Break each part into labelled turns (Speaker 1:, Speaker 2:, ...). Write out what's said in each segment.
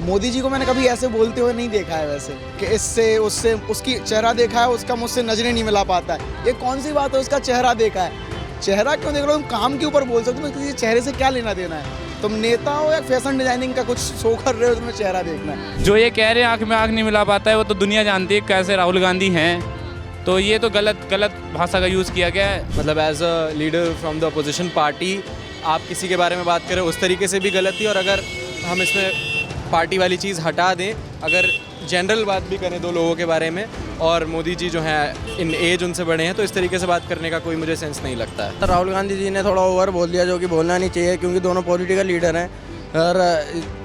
Speaker 1: मोदी जी को मैंने कभी ऐसे बोलते हुए नहीं देखा है वैसे कि इससे उससे उसकी चेहरा देखा है, उसका मुझसे नजरें नहीं मिला पाता है। ये कौन सी बात है, उसका चेहरा देखा है। चेहरा क्यों देख रहे हो, तुम काम के ऊपर बोल सकते हो, किसी चेहरे से क्या लेना देना है। तुम नेता हो या फैशन डिजाइनिंग का कुछ शो कर रहे हो, तुम्हें चेहरा देखना है।
Speaker 2: जो ये कह रहे हैं आँख में आँख नहीं मिला पाता है, वो तो दुनिया जानती है कैसे राहुल गांधी हैं। तो ये तो गलत भाषा का यूज़ किया गया है।
Speaker 3: मतलब as a leader from the opposition party आप किसी के बारे में बात करें उस तरीके से भी गलत थी। और अगर हम इसमें पार्टी वाली चीज़ हटा दें, अगर जनरल बात भी करें दो लोगों के बारे में, और मोदी जी जो हैं इन एज उनसे बड़े हैं, तो इस तरीके से बात करने का कोई मुझे सेंस नहीं लगता है।
Speaker 4: राहुल गांधी जी ने थोड़ा ओवर बोल दिया, जो कि बोलना नहीं चाहिए, क्योंकि दोनों पॉलिटिकल लीडर हैं। और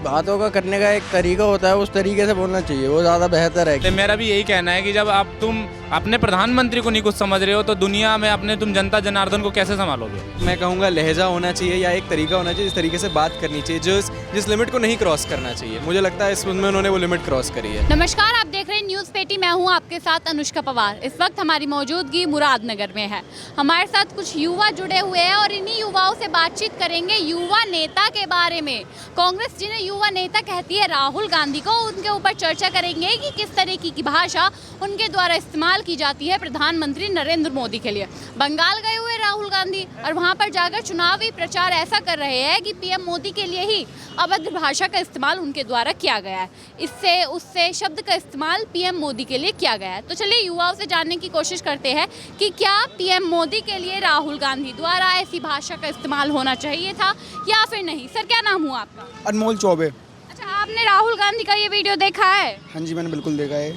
Speaker 4: बातों का करने का एक तरीका होता है, उस तरीके से बोलना चाहिए, वो ज़्यादा बेहतर है।
Speaker 2: तो मेरा भी यही कहना है कि जब तुम अपने प्रधानमंत्री को नहीं कुछ समझ रहे हो, तो दुनिया में अपने तुम जनता जनार्दन को कैसे संभालोगे।
Speaker 3: मैं कहूँगा लहजा होना चाहिए या एक तरीका होना चाहिए, इस तरीके से बात करनी चाहिए जिस लिमिट को नहीं क्रॉस करना चाहिए। मुझे लगता है इसमें उन्होंने वो लिमिट क्रॉस करी है।
Speaker 5: नमस्कार, आप देख रहे हैं न्यूज़ पेटी। मैं हूं आपके साथ अनुष्का पवार। इस वक्त हमारी मौजूदगी मुरादनगर में है। हमारे साथ कुछ युवा जुड़े हुए हैं और इन्हीं युवाओं से बातचीत करेंगे युवा नेता के बारे में। कांग्रेस जिन्हें युवा नेता कहती है राहुल गांधी को, उनके ऊपर चर्चा करेंगे कि किस तरीके की भाषा उनके द्वारा इस्तेमाल की जाती है प्रधानमंत्री नरेंद्र मोदी के लिए। बंगाल गए हुए राहुल गांधी और वहां पर जाकर चुनावी प्रचार ऐसा कर रहे हैं कि पीएम मोदी के लिए ही अभद्र भाषा का इस्तेमाल उनके द्वारा किया गया है। इससे उससे शब्द का इस्तेमाल पीएम मोदी के लिए किया गया है। तो चलिए युवाओं से जानने की कोशिश करते हैं कि क्या पीएम मोदी के लिए राहुल गांधी द्वारा ऐसी भाषा का इस्तेमाल होना चाहिए था या फिर नहीं। सर, क्या नाम हुआ आपका?
Speaker 1: अनमोल चौबे।
Speaker 5: अच्छा, आपने राहुल गांधी का ये वीडियो देखा है?
Speaker 1: हाँ जी, मैंने बिल्कुल देखा है।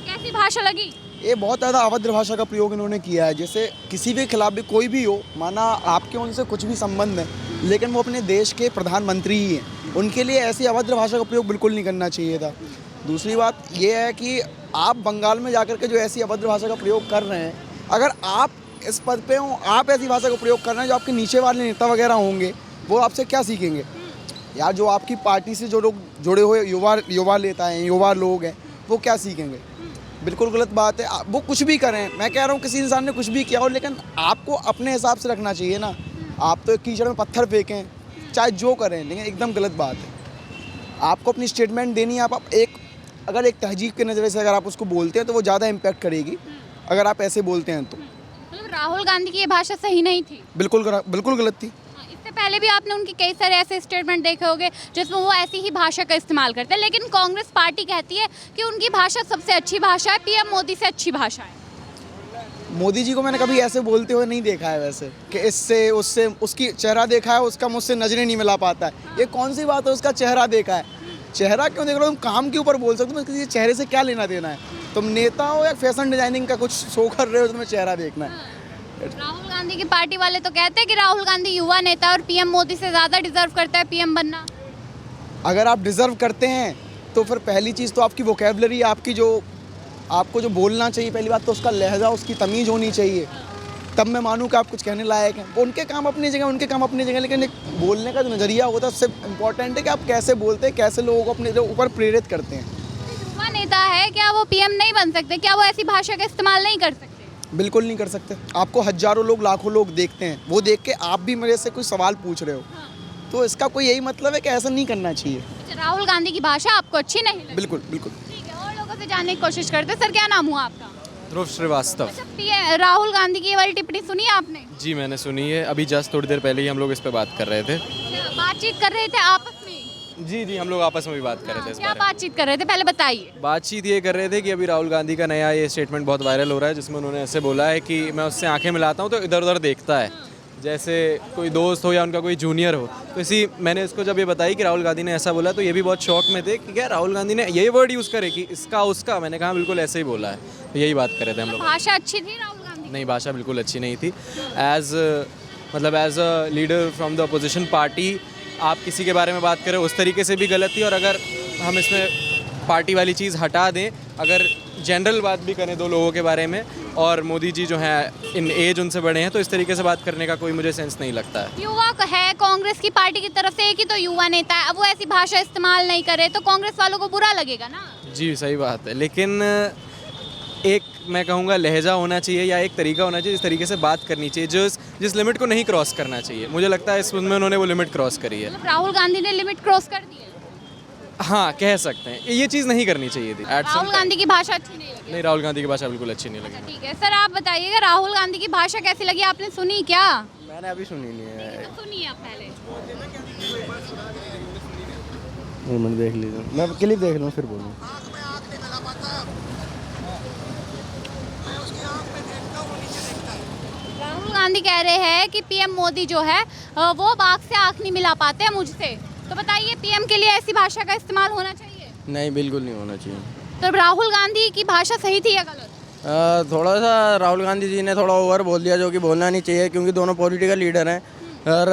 Speaker 5: कैसी भाषा लगी?
Speaker 1: ये बहुत ज़्यादा अभद्र भाषा का प्रयोग इन्होंने किया है। जैसे किसी के खिलाफ भी कोई भी हो, माना आपके उनसे कुछ भी संबंध है, लेकिन वो अपने देश के प्रधानमंत्री ही हैं, उनके लिए ऐसी अभद्र भाषा का प्रयोग बिल्कुल नहीं करना चाहिए था। दूसरी बात ये है कि आप बंगाल में जाकर के जो ऐसी अभद्र भाषा का प्रयोग कर रहे हैं, अगर आप इस पद पे हो, आप ऐसी भाषा का प्रयोग कर रहे हैं, जो आपके नीचे वाले नेता वगैरह होंगे वो आपसे क्या सीखेंगे। या जो आपकी पार्टी से जो लोग जुड़े हुए युवा नेता हैं, युवा लोग हैं, वो क्या सीखेंगे। बिल्कुल गलत बात है। वो कुछ भी करें, मैं कह रहा हूँ किसी इंसान ने कुछ भी किया हो, लेकिन आपको अपने हिसाब से रखना चाहिए ना। आप तो कीचड़ में पत्थर फेंकें, चाहे जो करें, लेकिन एकदम गलत बात है। आपको अपनी स्टेटमेंट देनी है। आप अगर एक तहजीब के नज़रिए से अगर आप उसको बोलते हैं तो वो ज़्यादा इम्पैक्ट करेगी, अगर आप ऐसे बोलते हैं तो।
Speaker 5: मतलब राहुल गांधी की ये भाषा सही नहीं थी?
Speaker 1: बिल्कुल गलत थी।
Speaker 5: इससे पहले भी आपने उनके कई सारे ऐसे स्टेटमेंट देखे होंगे जिसमें वो ऐसी ही भाषा का इस्तेमाल करते हैं, लेकिन कांग्रेस पार्टी कहती है कि उनकी भाषा सबसे अच्छी भाषा है, पीएम मोदी से अच्छी भाषा है।
Speaker 1: मोदी जी को मैंने कभी ऐसे बोलते हुए नहीं देखा है वैसे कि इससे उससे उसकी चेहरा देखा है, उसका मुझसे नजरें नहीं मिला पाता है। ये कौन सी बात है, उसका चेहरा देखा है। चेहरा क्यों देख रहे हो, तुम काम के ऊपर बोल सकते हो, किसी चेहरे से क्या लेना देना है। तुम नेता हो या फैशन डिजाइनिंग का कुछ शो कर रहे हो, तुम्हें चेहरा देखना है।
Speaker 5: राहुल गांधी की पार्टी वाले तो कहते हैं कि राहुल गांधी युवा नेता और पीएम मोदी से ज़्यादा डिजर्व करता है पीएम बनना।
Speaker 1: अगर आप डिजर्व करते हैं तो फिर पहली चीज़ तो आपकी वोकेबलरी, आपको जो बोलना चाहिए, पहली बात तो उसका लहजा, उसकी तमीज़ होनी चाहिए, तब मैं मानूँ कि आप कुछ कहने लायक हैं। उनके काम अपनी जगह, उनके काम अपनी जगह, लेकिन एक बोलने का जो नज़रिया होता है उससे इम्पॉर्टेंट है कि आप कैसे बोलते हैं, कैसे लोगों को अपने ऊपर प्रेरित करते हैं।
Speaker 5: युवा नेता है, क्या वो पीएम नहीं बन सकते? क्या वो ऐसी भाषा का इस्तेमाल नहीं कर सकते?
Speaker 1: बिल्कुल नहीं कर सकते। आपको हजारों लोग, लाखों लोग देखते हैं, वो देख के आप भी मेरे से कोई सवाल पूछ रहे हो, तो इसका कोई यही मतलब है कि ऐसा नहीं करना चाहिए।
Speaker 5: अच्छा, राहुल गांधी की भाषा आपको अच्छी नहीं लगी?
Speaker 1: बिल्कुल।
Speaker 5: ठीक है, और लोगों से जानने की कोशिश करते हैं। सर, क्या नाम हुआ आपका?
Speaker 3: ध्रुव श्रीवास्तव।
Speaker 5: अच्छा, राहुल गांधी की ये वाली टिप्पणी सुनी आपने?
Speaker 3: जी मैंने सुनी है, अभी जस्ट थोड़ी देर पहले ही हम लोग इस पे बात कर रहे थे।
Speaker 5: बातचीत कर रहे थे आपस में?
Speaker 3: जी हम लोग आपस में भी बात कर रहे थे इस
Speaker 5: क्या
Speaker 3: बारे में।
Speaker 5: बातचीत कर रहे थे, पहले बताइए।
Speaker 3: बातचीत ये कर रहे थे कि अभी राहुल गांधी का नया ये स्टेटमेंट बहुत वायरल हो रहा है, जिसमें उन्होंने ऐसे बोला है कि मैं उससे आंखें मिलाता हूँ तो इधर उधर देखता है, जैसे कोई दोस्त हो या उनका कोई जूनियर हो। तो इसी मैंने इसको जब ये बताई कि राहुल गांधी ने ऐसा बोला, तो ये भी बहुत शौक में थे कि क्या राहुल गांधी ने यही वर्ड यूज़ करे कि इसका उसका। मैंने कहा बिल्कुल ऐसे ही बोला है, तो यही बात कर रहे थे हम लोग।
Speaker 5: भाषा अच्छी थी राहुल गांधी?
Speaker 3: नहीं, भाषा बिल्कुल अच्छी नहीं थी। As a leader from the opposition party आप किसी के बारे में बात करें उस तरीके से भी गलत थी। और अगर हम इसमें पार्टी वाली चीज़ हटा दें, अगर जनरल बात भी करें दो लोगों के बारे में, और मोदी जी जो हैं इन एज उनसे बड़े हैं, तो इस तरीके से बात करने का कोई मुझे सेंस नहीं लगता है।
Speaker 5: युवा है कांग्रेस की पार्टी की तरफ से, एक ही तो युवा नेता है, अब वो ऐसी भाषा इस्तेमाल नहीं करे तो कांग्रेस वालों को बुरा लगेगा ना।
Speaker 3: जी सही बात है, लेकिन एक मैं कहूँगा लहजा होना चाहिए या एक तरीका होना चाहिए, इस तरीके से बात करनी चाहिए जिस लिमिट को नहीं क्रॉस करना चाहिए। मुझे लगता है इसमें उन्होंने वो लिमिट क्रॉस करी है।
Speaker 5: मतलब राहुल गांधी ने लिमिट क्रॉस कर दी है?
Speaker 3: हाँ कह सकते हैं, ये चीज़ नहीं करनी चाहिए थी।
Speaker 5: राहुल गांधी की भाषा अच्छी नहीं लगी?
Speaker 3: नहीं, राहुल गांधी की भाषा बिल्कुल अच्छी नहीं लगी।
Speaker 5: अच्छा, ठीक है सर, आप बताइएगा राहुल गांधी की भाषा कैसी लगी, आपने सुनी क्या?
Speaker 4: मैंने अभी सुनी नहीं है।
Speaker 5: तो सुनिए आप पहले।
Speaker 4: मैंने देख लीजिए, मैं क्लिप देख लूँ फिर बोलूँ।
Speaker 5: राहुल गांधी कह रहे हैं कि पीएम मोदी जो है वो बाघ से आंख नहीं मिला पाते हैं मुझसे। तो बताइए पीएम के लिए ऐसी भाषा का इस्तेमाल होना चाहिए?
Speaker 4: नहीं, बिल्कुल नहीं होना चाहिए।
Speaker 5: तो राहुल गांधी की भाषा सही थी या गलत?
Speaker 4: थोड़ा सा राहुल गांधी जी ने थोड़ा ओवर बोल दिया, जो कि बोलना नहीं चाहिए, क्योंकि दोनों पॉलिटिकल लीडर हैं और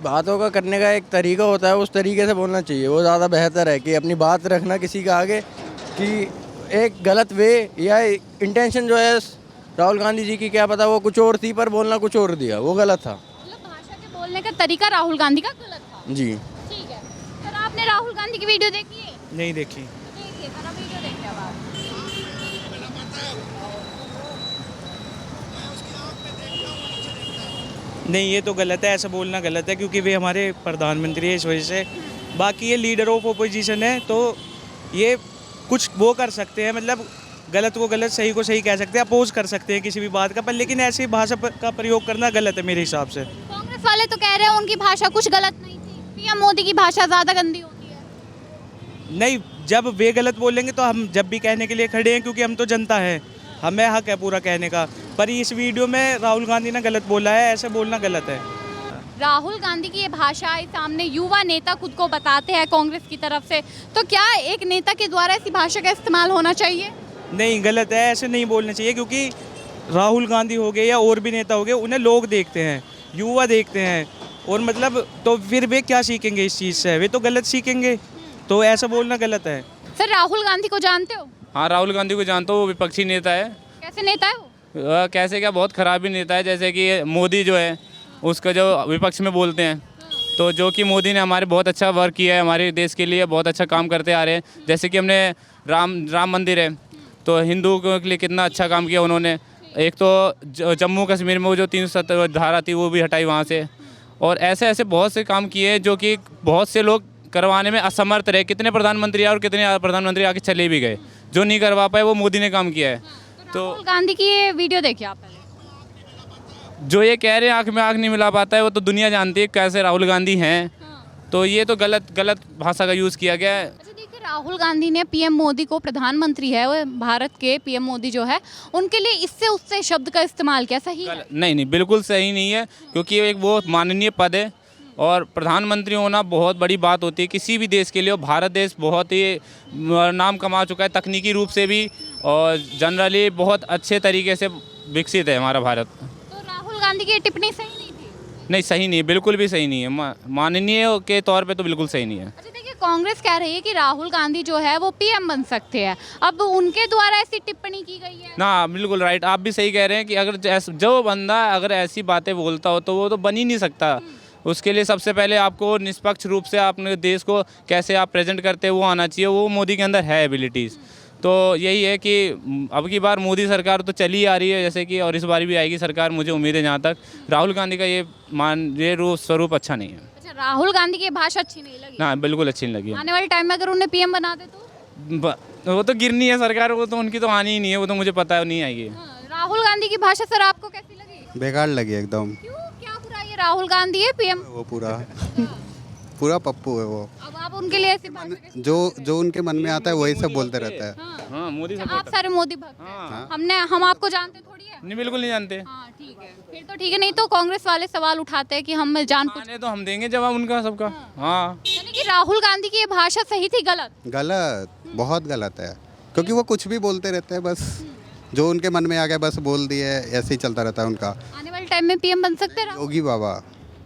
Speaker 4: बातों का करने का एक तरीका होता है, उस तरीके से बोलना चाहिए। वो ज़्यादा बेहतर है कि अपनी बात रखना किसी के आगे कि एक गलत वे या इंटेंशन जो है राहुल गांधी जी की, क्या पता वो कुछ और थी पर बोलना कुछ और दिया, वो गलत था।
Speaker 5: मतलब भाषा के बोलने का तरीका राहुल गांधी का गलत था।
Speaker 4: जी।
Speaker 5: ठीक है सर, आपने राहुल गांधी की वीडियो देखी है?
Speaker 6: नहीं देखी।
Speaker 5: देखिए जरा वीडियो देखिए अब आप।
Speaker 6: नहीं, ये तो गलत है, ऐसा बोलना गलत है, क्योंकि वे हमारे प्रधानमंत्री है, इस वजह से। बाकी ये लीडर ऑफ ओपोजिशन है, तो ये कुछ वो कर सकते हैं, मतलब गलत को गलत, सही को सही कह सकते हैं, अपोज कर सकते हैं किसी भी बात का, पर लेकिन ऐसी भाषा का प्रयोग करना गलत है मेरे हिसाब से।
Speaker 5: कांग्रेस वाले तो कह रहे हैं उनकी भाषा कुछ गलत नहीं थी, पीएम मोदी की भाषा ज़्यादा गंदी होती है।
Speaker 6: नहीं, जब वे गलत बोलेंगे तो हम जब भी कहने के लिए खड़े हैं, क्योंकि हम तो जनता है, हमें हक है पूरा कहने का। पर इस वीडियो में राहुल गांधी ने गलत बोला है, ऐसे बोलना गलत है।
Speaker 5: राहुल गांधी की ये भाषा है, सामने युवा नेता खुद को बताते हैं कांग्रेस की तरफ से, तो क्या एक नेता के द्वारा ऐसी भाषा का इस्तेमाल होना चाहिए?
Speaker 6: नहीं, गलत है, ऐसे नहीं बोलना चाहिए, क्योंकि राहुल गांधी हो गए या और भी नेता हो गए, उन्हें लोग देखते हैं, युवा देखते हैं, और मतलब तो फिर वे क्या सीखेंगे इस चीज़ से? वे तो गलत सीखेंगे, तो ऐसा बोलना गलत है।
Speaker 5: सर राहुल गांधी को जानते हो?
Speaker 2: हाँ, राहुल गांधी को जानता हूँ, वो विपक्षी नेता है।
Speaker 5: कैसे नेता है वो?
Speaker 2: कैसे क्या, बहुत ख़राब ही नेता है। जैसे कि मोदी जो है उसका जो विपक्ष में बोलते हैं, तो जो कि मोदी ने हमारे बहुत अच्छा वर्क किया है, हमारे देश के लिए बहुत अच्छा काम करते आ रहे हैं। जैसे कि हमने राम मंदिर है, तो हिंदुओं के लिए कितना अच्छा काम किया उन्होंने। एक तो जम्मू कश्मीर में वो जो 370 धारा थी वो भी हटाई वहाँ से, और ऐसे ऐसे बहुत से काम किए जो कि बहुत से लोग करवाने में असमर्थ रहे। कितने प्रधानमंत्री आए और कितने प्रधानमंत्री आके चले भी गए, जो नहीं करवा पाए वो मोदी ने काम किया है। तो
Speaker 5: राहुल गांधी की ये वीडियो देखिए आप पहले।
Speaker 2: जो ये कह रहे हैं आँख में आँख नहीं मिला पाता है, वो तो दुनिया जानती है कैसे राहुल गांधी हैं। तो ये तो गलत भाषा का यूज़ किया गया है।
Speaker 5: अच्छा देखिए, राहुल गांधी ने पीएम मोदी को, प्रधानमंत्री है वो भारत के, पीएम मोदी जो है उनके लिए इससे उससे शब्द का इस्तेमाल किया, सही है?
Speaker 2: नहीं, बिल्कुल सही नहीं है, क्योंकि एक वो माननीय पद है और प्रधानमंत्री होना बहुत बड़ी बात होती है किसी भी देश के लिए। और भारत देश बहुत ही नाम कमा चुका है तकनीकी रूप से भी, और जनरली बहुत अच्छे तरीके से विकसित है हमारा भारत।
Speaker 5: तो राहुल गांधी की ये टिप्पणी सही नहीं थी?
Speaker 2: नहीं, सही नहीं है, बिल्कुल भी सही नहीं है। माननीय के तौर पे तो बिल्कुल सही नहीं है।
Speaker 5: अच्छा देखिए, कांग्रेस कह रही है कि राहुल गांधी जो है वो पीएम बन सकते हैं, अब उनके द्वारा ऐसी टिप्पणी की गई है।
Speaker 2: ना, बिल्कुल राइट, आप भी सही कह रहे हैं कि अगर जो बंदा अगर ऐसी बातें बोलता हो तो वो तो बन ही नहीं सकता। उसके लिए सबसे पहले आपको निष्पक्ष रूप से अपने देश को कैसे आप प्रेजेंट करते हैं वो आना चाहिए, वो मोदी के अंदर है एबिलिटीज़। तो यही है कि अब की बार मोदी सरकार तो चली आ रही है जैसे कि, और इस बार भी आएगी सरकार, मुझे उम्मीद है। जहाँ तक राहुल गांधी का ये रूप स्वरूप अच्छा नहीं है।
Speaker 5: अच्छा, राहुल गांधी की भाषा अच्छी नहीं लगी?
Speaker 2: ना, बिल्कुल अच्छी नहीं लगी।
Speaker 5: आने वाले टाइम में अगर उन्हें पीएम बना दे तो?
Speaker 2: वो तो गिरनी है सरकार, वो तो उनकी तो आनी ही नहीं है, वो तो मुझे पता है नहीं आएगी।
Speaker 5: राहुल गांधी की भाषा सर आपको कैसी लगी?
Speaker 7: बेकार लगी एकदम।
Speaker 5: क्यों, क्या बुरा ये राहुल गांधी है पीएम?
Speaker 7: वो पूरा पप्पू है वो।
Speaker 5: अब आप उनके लिए ऐसी भाषा कैसे?
Speaker 7: जो उनके मन में आता है वही सब बोलते रहता है।
Speaker 2: हाँ, मोदी
Speaker 5: आप सारे मोदी भक्त हैं। हम आपको जानते थोड़ी है।
Speaker 2: नहीं, बिल्कुल नहीं जानते।
Speaker 5: हाँ ठीक है, फिर तो ठीक है, नहीं तो कांग्रेस वाले सवाल उठाते हैं कि हम जान पूछ।
Speaker 2: आने तो हम देंगे जवाब उनका सबका। हाँ,
Speaker 5: यानी कि राहुल गांधी की ये भाषा सही थी गलत?
Speaker 7: गलत, बहुत गलत है, क्योंकि वो कुछ भी बोलते रहते हैं, बस जो उनके मन में आ गया बस बोल दिए, ऐसे ही चलता रहता है उनका।
Speaker 5: आने वाले टाइम में पीएम बन सकते हैं?
Speaker 7: योगी बाबा।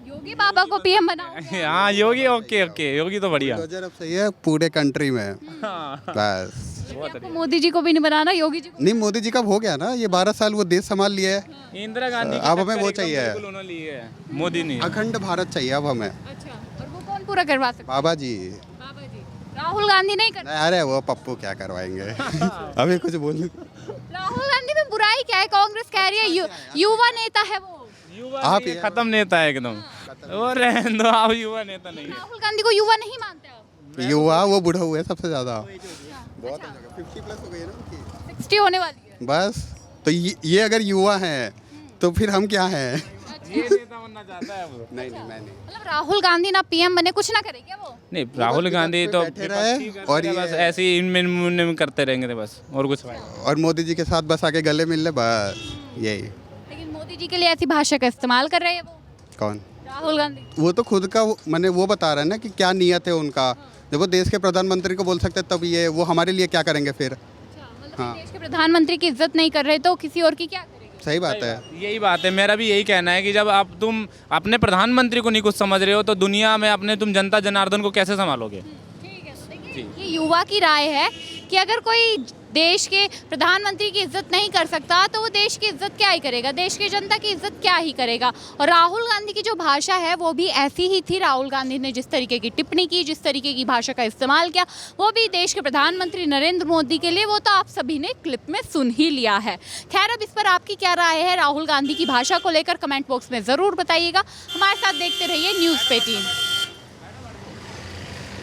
Speaker 5: योगी बाबा को पीएम बनाओ?
Speaker 2: हाँ, योगी ओके, योगी तो बढ़िया।
Speaker 7: बुलडोजर अब सही है पूरे कंट्री में। बस
Speaker 5: आपको मोदी जी को भी नहीं बनाना, योगी जी को?
Speaker 7: नहीं, मोदी जी का हो गया ना, ये 12 साल वो देश संभाल लिया है।
Speaker 2: इंदिरा गांधी
Speaker 7: अब हमें वो चाहिए,
Speaker 2: उन्होंने ली है, मोदी नहीं।
Speaker 7: अखंड भारत चाहिए अब हमें।
Speaker 5: अच्छा, और वो कौन पूरा करवा सकता?
Speaker 7: बाबा जी।
Speaker 5: बाबा जी, राहुल गांधी नहीं कर?
Speaker 7: अरे वो पप्पू क्या करवाएंगे। अभी कुछ बोल।
Speaker 5: राहुल गांधी में बुराई क्या है? कांग्रेस कह रही है युवा नेता है वो।
Speaker 2: आप खत्म नेता है एकदम, और रहने दो आप, युवा नेता नहीं है।
Speaker 5: राहुल गांधी को युवा नहीं मानते आप?
Speaker 7: युवा वो बूढ़ा हुए सबसे ज़्यादा बहुत 50+ हो गई है ना उनकी।
Speaker 5: 60 होने वाली है।
Speaker 7: बस तो ये अगर युवा हैं तो फिर हम क्या हैं?
Speaker 2: ये नेता बनना चाहता है वो।
Speaker 7: नहीं मैं नहीं।
Speaker 5: मतलब राहुल गांधी ना पीएम बने, कुछ ना करे क्या वो?
Speaker 2: नहीं, राहुल गांधी तो
Speaker 7: बैठे रहे और ये
Speaker 2: बस ऐसे ही इनमें करते रहेंगे बस, और कुछ
Speaker 7: और मोदी जी के साथ बस आके गले मिल ले बस यही।
Speaker 5: लेकिन मोदी जी के लिए ऐसी भाषा का इस्तेमाल कर रहे हैं वो
Speaker 7: कौन?
Speaker 5: राहुल गांधी।
Speaker 7: वो तो खुद का मैंने वो बता रहा है ना कि क्या नियत है उनका। जब वो देश के प्रधानमंत्री को बोल सकते तब ये वो हमारे लिए क्या करेंगे फिर?
Speaker 5: मतलब
Speaker 7: हाँ।
Speaker 5: देश के प्रधानमंत्री की इज्जत नहीं कर रहे तो किसी और की क्या करेंगे?
Speaker 7: सही बात है।
Speaker 2: यही बात है, मेरा भी यही कहना है कि जब आप तुम अपने प्रधानमंत्री को नहीं कुछ समझ रहे हो तो दुनिया में अपने तुम जनता जनार्दन को कैसे संभालोगे?
Speaker 5: ठीक है, देखिए ये युवा की राय है कि अगर कोई देश के प्रधानमंत्री की इज्जत नहीं कर सकता तो वो देश की इज्जत क्या ही करेगा, देश की जनता की इज्जत क्या ही करेगा। और राहुल गांधी की जो भाषा है वो भी ऐसी ही थी। राहुल गांधी ने जिस तरीके की टिप्पणी की, जिस तरीके की भाषा का इस्तेमाल किया, वो भी देश के प्रधानमंत्री नरेंद्र मोदी के लिए, वो तो आप सभी ने क्लिप में सुन ही लिया है। खैर, अब इस पर आपकी क्या राय है राहुल गांधी की भाषा को लेकर कमेंट बॉक्स में ज़रूर बताइएगा। हमारे साथ देखते रहिए न्यूज़ 18।